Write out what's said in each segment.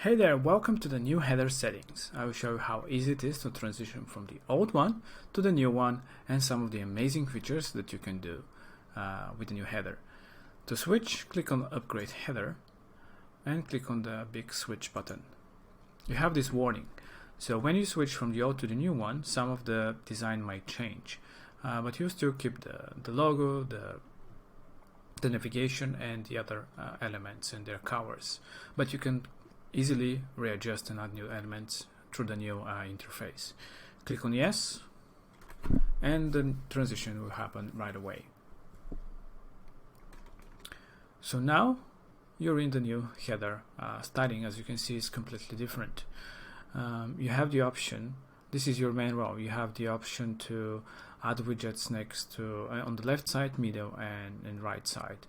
Hey there, welcome to the new header settings. I will show you how easy it is to transition from the old one to the new one and some of the amazing features that you can do with the new header. To switch, click on Upgrade Header and click on the big switch button. You have this warning. So when you switch from the old to the new one, some of the design might change, but you still keep the logo, the navigation and the other elements and their colors. But you can easily readjust and add new elements through the new interface. Click on yes, and the transition will happen right away. So now you're in the new header. Styling, as you can see, is completely different. You have the option, this is your main row, you have the option to add widgets next to on the left side, middle and right side.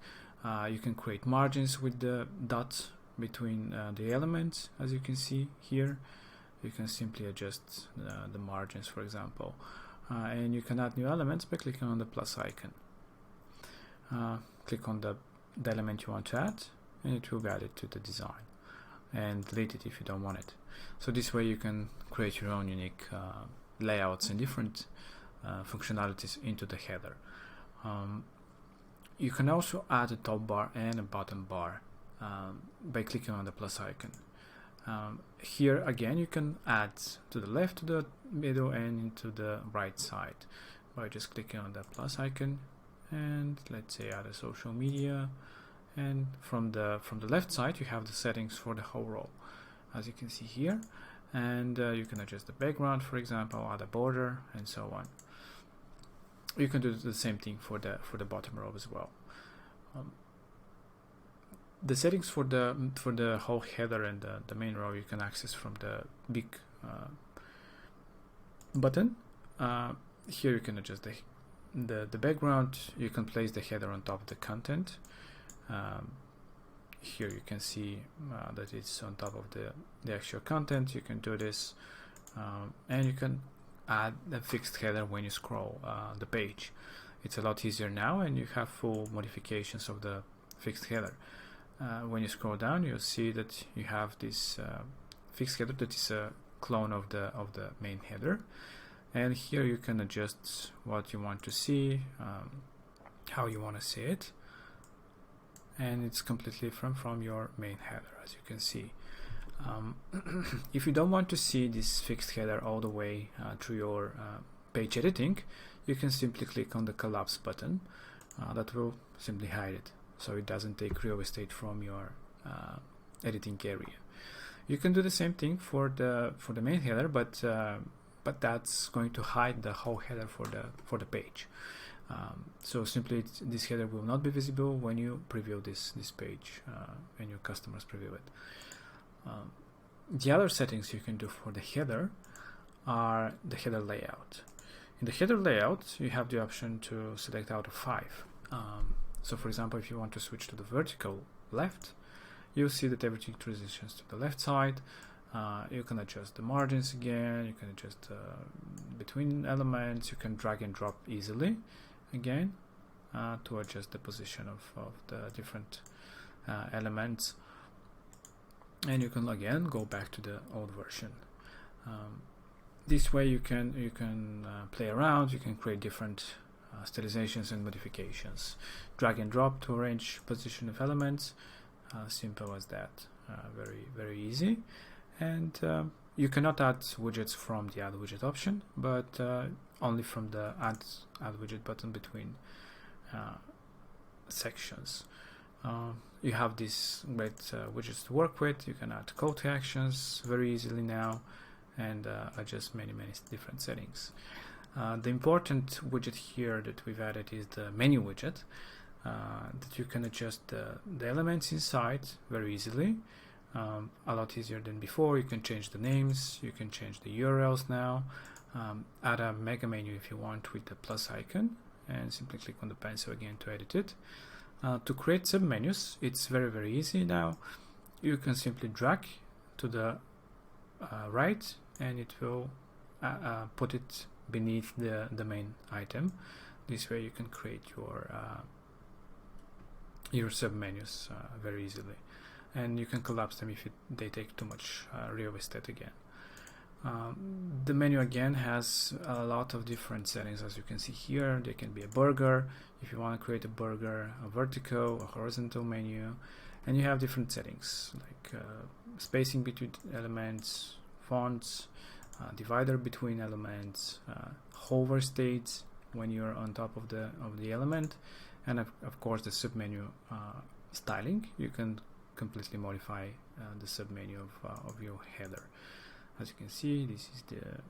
You can create margins with the dots between the elements, as you can see here. You can simply adjust the margins, for example, and you can add new elements by clicking on the plus icon. Click on the element you want to add and it will be added to the design, and delete it if you don't want it. So this way you can create your own unique layouts and different functionalities into the header. You can also add a top bar and a bottom bar by clicking on the plus icon. Here again you can add to the left, to the middle and into the right side by just clicking on the plus icon, and let's say add a social media, and from the left side you have the settings for the whole row, as you can see here, and you can adjust the background, for example, add a border and so on. You can do the same thing for the bottom row as well. The settings for the whole header and the main row you can access from the big button. Here you can adjust the background. You can place the header on top of the content. Here you can see that it's on top of the actual content. You can do this, and you can add a fixed header when you scroll the page. It's a lot easier now, and you have full modifications of the fixed header. When you scroll down, you'll see that you have this fixed header that is a clone of the main header, and here you can adjust what you want to see, how you want to see it, and it's completely from your main header, as you can see. If you don't want to see this fixed header all the way through your page editing, you can simply click on the collapse button. That will simply hide it, so it doesn't take real estate from your editing area. You can do the same thing for the main header, but that's going to hide the whole header for the page. So simply this header will not be visible when you preview this page and your customers preview it. The other settings you can do for the header are the header layout. In the header layout, you have the option to select out of 5. So for example, if you want to switch to the vertical left, you'll see that everything transitions to the left side. You can adjust the margins again, you can adjust between elements, you can drag and drop easily again to adjust the position of the different elements, and you can again go back to the old version. This way you can play around, you can create different stylizations and modifications. Drag and drop to arrange position of elements, simple as that. Very easy. And you cannot add widgets from the add widget option, but only from the add widget button between sections. You have these great widgets to work with. You can add call to actions very easily now, and adjust many different settings. The important widget here that we've added is the menu widget, that you can adjust the elements inside very easily, a lot easier than before. You can change the names, you can change the URLs now, add a mega menu if you want with the plus icon, and simply click on the pencil again to edit it. To create submenus, it's very easy now. You can simply drag to the right, and it will put it beneath the main item. This way you can create your submenus very easily. and you can collapse them if they take too much real estate again. The menu again has a lot of different settings, as you can see here. There can be a burger if you want to create a burger, a vertical, a horizontal menu, and you have different settings like spacing between elements, fonts, divider between elements, hover states when you're on top of the element, and of course the submenu styling. You can completely modify the submenu of your header. As you can see, this is the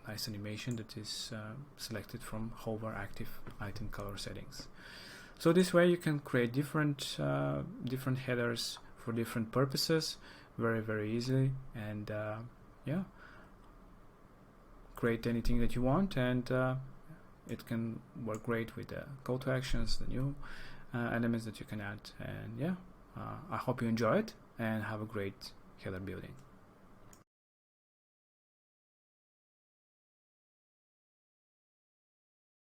nice animation that is selected from hover active item color settings. So this way you can create different headers for different purposes very easily, and yeah, create anything that you want, and it can work great with the call to actions, the new elements that you can add. And yeah, I hope you enjoy it and have a great header building.